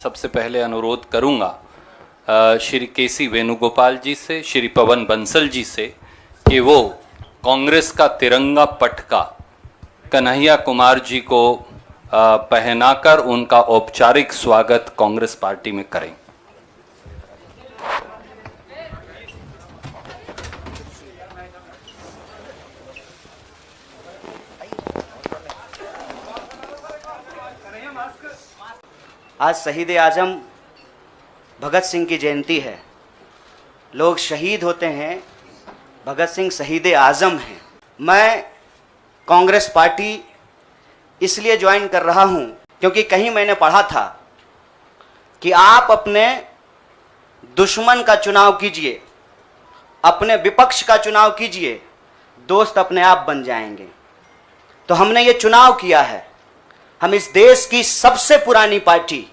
सबसे पहले अनुरोध करूंगा श्री केसी वेणुगोपाल जी से, श्री पवन बंसल जी से कि वो कांग्रेस का तिरंगा पटका कन्हैया कुमार जी को पहनाकर उनका औपचारिक स्वागत कांग्रेस पार्टी में करें। आज शहीद आजम भगत सिंह की जयंती है। लोग शहीद होते हैं, भगत सिंह शहीद आजम हैं। मैं कांग्रेस पार्टी इसलिए ज्वाइन कर रहा हूं क्योंकि कहीं मैंने पढ़ा था कि आप अपने दुश्मन का चुनाव कीजिए, अपने विपक्ष का चुनाव कीजिए, दोस्त अपने आप बन जाएंगे। तो हमने ये चुनाव किया है। हम इस देश की सबसे पुरानी पार्टी,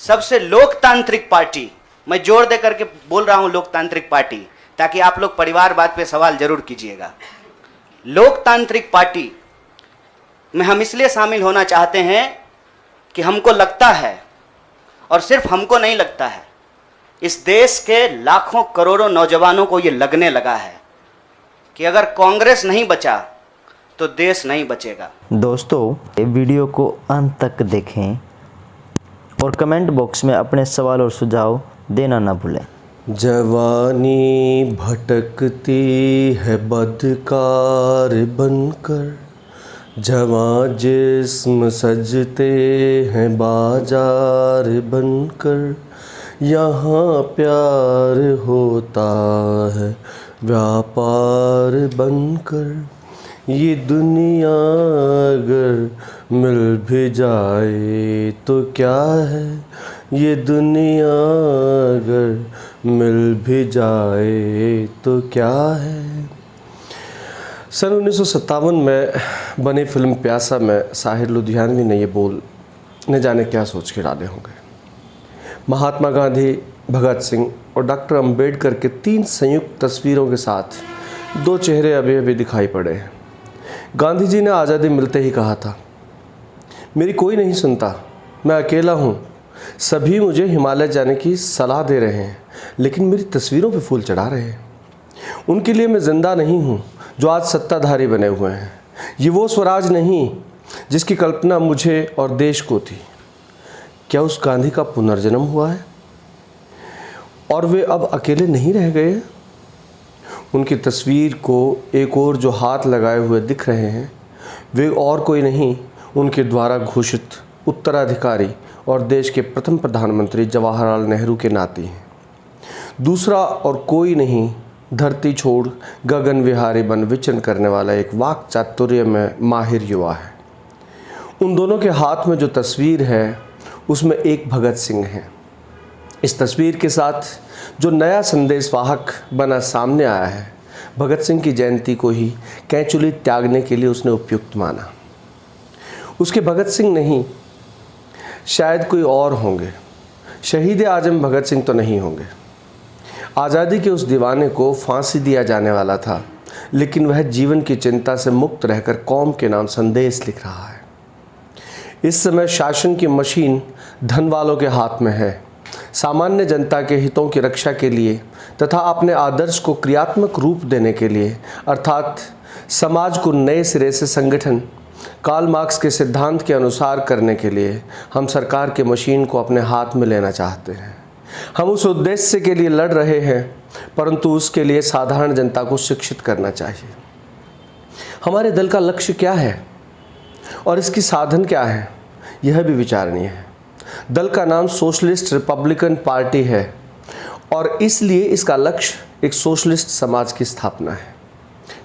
सबसे लोकतांत्रिक पार्टी, मैं जोर दे करके बोल रहा हूं लोकतांत्रिक पार्टी, ताकि आप लोग परिवारवाद पे सवाल जरूर कीजिएगा। लोकतांत्रिक पार्टी में हम इसलिए शामिल होना चाहते हैं कि हमको लगता है, और सिर्फ हमको नहीं लगता है, इस देश के लाखों करोड़ों नौजवानों को ये लगने लगा है कि अगर कांग्रेस नहीं बचा तो देश नहीं बचेगा। दोस्तों, ये वीडियो को अंत तक देखें और कमेंट बॉक्स में अपने सवाल और सुझाव देना ना भूलें। जवानी भटकती है बदकार बनकर, जवां जिस्म सजते हैं बाजार बनकर, यहाँ प्यार होता है व्यापार बनकर। ये दुनिया अगर मिल भी जाए तो क्या है, ये दुनिया अगर मिल भी जाए तो क्या है। सन 1957 में बनी फिल्म प्यासा में साहिर लुधियानवी ने ये बोल न जाने क्या सोच के डाले होंगे। महात्मा गांधी, भगत सिंह और डॉक्टर अंबेडकर के 3 संयुक्त तस्वीरों के साथ 2 चेहरे अभी अभी दिखाई पड़े हैं। गांधी जी ने आज़ादी मिलते ही कहा था, मेरी कोई नहीं सुनता, मैं अकेला हूँ, सभी मुझे हिमालय जाने की सलाह दे रहे हैं, लेकिन मेरी तस्वीरों पे फूल चढ़ा रहे हैं। उनके लिए मैं जिंदा नहीं हूँ जो आज सत्ताधारी बने हुए हैं। ये वो स्वराज नहीं जिसकी कल्पना मुझे और देश को थी। क्या उस गांधी का पुनर्जन्म हुआ है और वे अब अकेले नहीं रह गए? उनकी तस्वीर को एक और जो हाथ लगाए हुए दिख रहे हैं, वे और कोई नहीं, उनके द्वारा घोषित उत्तराधिकारी और देश के प्रथम प्रधानमंत्री जवाहरलाल नेहरू के नाती हैं। दूसरा और कोई नहीं, धरती छोड़ गगन विहारी बन विचरण करने वाला एक वाक चातुर्य में माहिर युवा है। उन दोनों के हाथ में जो तस्वीर है, उसमें एक भगत सिंह है। इस तस्वीर के साथ जो नया संदेशवाहक बना सामने आया है, भगत सिंह की जयंती को ही कैंचुली त्यागने के लिए उसने उपयुक्त माना। उसके भगत सिंह नहीं, शायद कोई और होंगे। शहीद आजम भगत सिंह तो नहीं होंगे। आज़ादी के उस दीवाने को फांसी दिया जाने वाला था, लेकिन वह जीवन की चिंता से मुक्त रहकर कौम के नाम संदेश लिख रहा है। इस समय शासन की मशीन धन वालों के हाथ में है। सामान्य जनता के हितों की रक्षा के लिए तथा अपने आदर्श को क्रियात्मक रूप देने के लिए, अर्थात समाज को नए सिरे से संगठन कार्ल मार्क्स के सिद्धांत के अनुसार करने के लिए, हम सरकार के मशीन को अपने हाथ में लेना चाहते हैं। हम उस उद्देश्य के लिए लड़ रहे हैं, परंतु उसके लिए साधारण जनता को शिक्षित करना चाहिए। हमारे दल का लक्ष्य क्या है और इसकी साधन क्या है, यह भी विचारणीय है। दल का नाम सोशलिस्ट रिपब्लिकन पार्टी है और इसलिए इसका लक्ष्य एक सोशलिस्ट समाज की स्थापना है।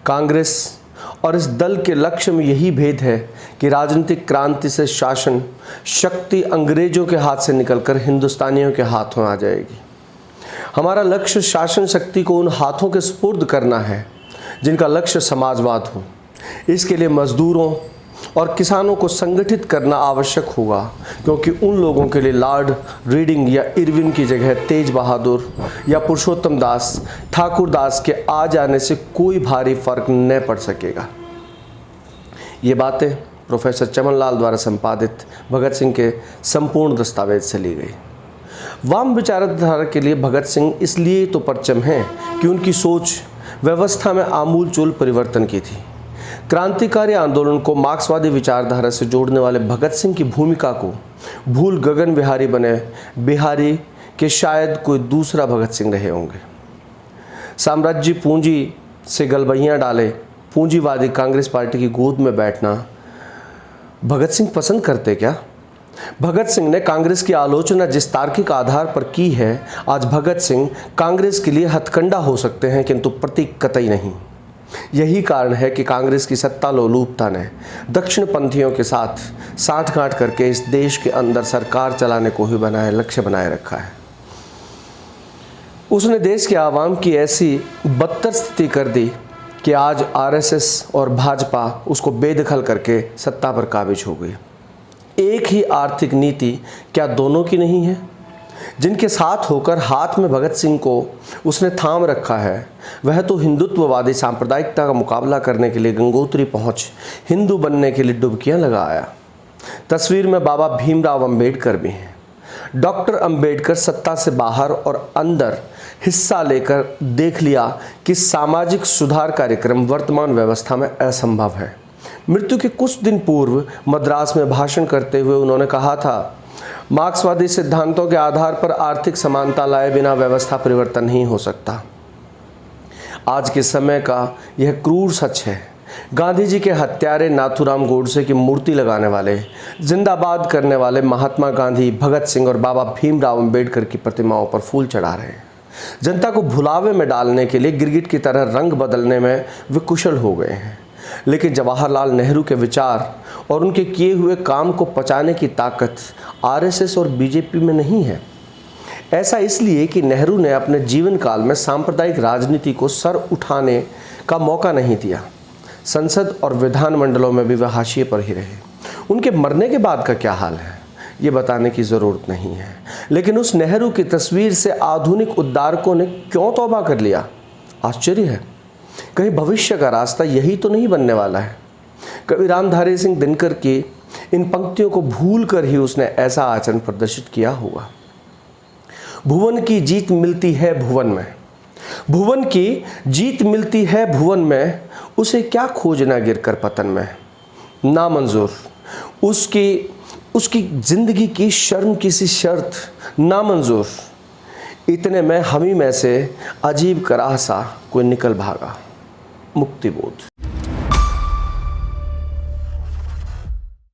कांग्रेस और इस दल के लक्ष्य में यही भेद है कि राजनीतिक क्रांति से शासन शक्ति अंग्रेजों के हाथ से निकलकर हिंदुस्तानियों के हाथों आ जाएगी। हमारा लक्ष्य शासन शक्ति को उन हाथों के सुपुर्द करना है जिनका लक्ष्य समाजवाद हो। इसके लिए मजदूरों और किसानों को संगठित करना आवश्यक होगा, क्योंकि उन लोगों के लिए लॉर्ड रीडिंग या इरविन की जगह तेज बहादुर या पुरुषोत्तम दास, ठाकुर दास के आ जाने से कोई भारी फर्क न पड़ सकेगा। ये बातें प्रोफेसर चमन लाल द्वारा संपादित भगत सिंह के संपूर्ण दस्तावेज से ली गई। वाम विचारधारा के लिए भगत सिंह इसलिए तो परचम हैं कि उनकी सोच व्यवस्था में आमूलचूल परिवर्तन की थी। क्रांतिकारी आंदोलन को मार्क्सवादी विचारधारा से जोड़ने वाले भगत सिंह की भूमिका को भूल गगन बिहारी बने बिहारी के शायद कोई दूसरा भगत सिंह रहे होंगे। साम्राज्य पूंजी से गलबहियाँ डाले पूंजीवादी कांग्रेस पार्टी की गोद में बैठना भगत सिंह पसंद करते क्या? भगत सिंह ने कांग्रेस की आलोचना जिस तार्किक आधार पर की है, आज भगत सिंह कांग्रेस के लिए हथकंडा हो सकते हैं किंतु प्रतीक कतई नहीं। यही कारण है कि कांग्रेस की सत्ता लोलुपता ने दक्षिण पंथियों के साथ साठगांठ करके इस देश के अंदर सरकार चलाने को ही लक्ष्य बनाए रखा है। उसने देश के आवाम की ऐसी बदतर स्थिति कर दी कि आज आरएसएस और भाजपा उसको बेदखल करके सत्ता पर काबिज हो गई। एक ही आर्थिक नीति क्या दोनों की नहीं है? जिनके साथ होकर हाथ में भगत सिंह को उसने थाम रखा है, वह तो हिंदुत्ववादी सांप्रदायिकता का मुकाबला करने के लिए गंगोत्री पहुंच हिंदू बनने के लिए डुबकियां लगा आया। तस्वीर में बाबा भीमराव अंबेडकर भी हैं। डॉक्टर अंबेडकर सत्ता से बाहर और अंदर हिस्सा लेकर देख लिया कि सामाजिक सुधार कार्यक्रम वर्तमान व्यवस्था में असंभव है। मृत्यु के कुछ दिन पूर्व मद्रास में भाषण करते हुए उन्होंने कहा था, मार्क्सवादी सिद्धांतों के आधार पर आर्थिक समानता लाए बिना व्यवस्था परिवर्तन नहीं हो सकता। आज के समय का यह क्रूर सच है। गांधी जी के हत्यारे नाथूराम गोडसे की मूर्ति लगाने वाले, जिंदाबाद करने वाले महात्मा गांधी, भगत सिंह और बाबा भीमराव अंबेडकर की प्रतिमाओं पर फूल चढ़ा रहे हैं। जनता को भुलावे में डालने के लिए गिरगिट की तरह रंग बदलने में वे कुशल हो गए हैं। लेकिन जवाहरलाल नेहरू के विचार और उनके किए हुए काम को पचाने की ताकत आरएसएस और बीजेपी में नहीं है। ऐसा इसलिए कि नेहरू ने अपने जीवन काल में सांप्रदायिक राजनीति को सर उठाने का मौका नहीं दिया। संसद और विधानमंडलों में भी वह हाशिए पर ही रहे। उनके मरने के बाद का क्या हाल है, ये बताने की ज़रूरत नहीं है। लेकिन उस नेहरू की तस्वीर से आधुनिक उद्धारकों ने क्यों तौबा कर लिया? आश्चर्य है। कहीं भविष्य का रास्ता यही तो नहीं बनने वाला है? कवि रामधारी सिंह दिनकर की इन पंक्तियों को भूल कर ही उसने ऐसा आचरण प्रदर्शित किया होगा। भुवन की जीत मिलती है भुवन में, भुवन की जीत मिलती है भुवन में, उसे क्या खोजना गिरकर पतन में। नामंजूर उसकी जिंदगी की शर्म किसी शर्त नामंजूर। इतने में हम ही में से अजीब कराह सा कोई निकल भागा। मुक्तिबोध।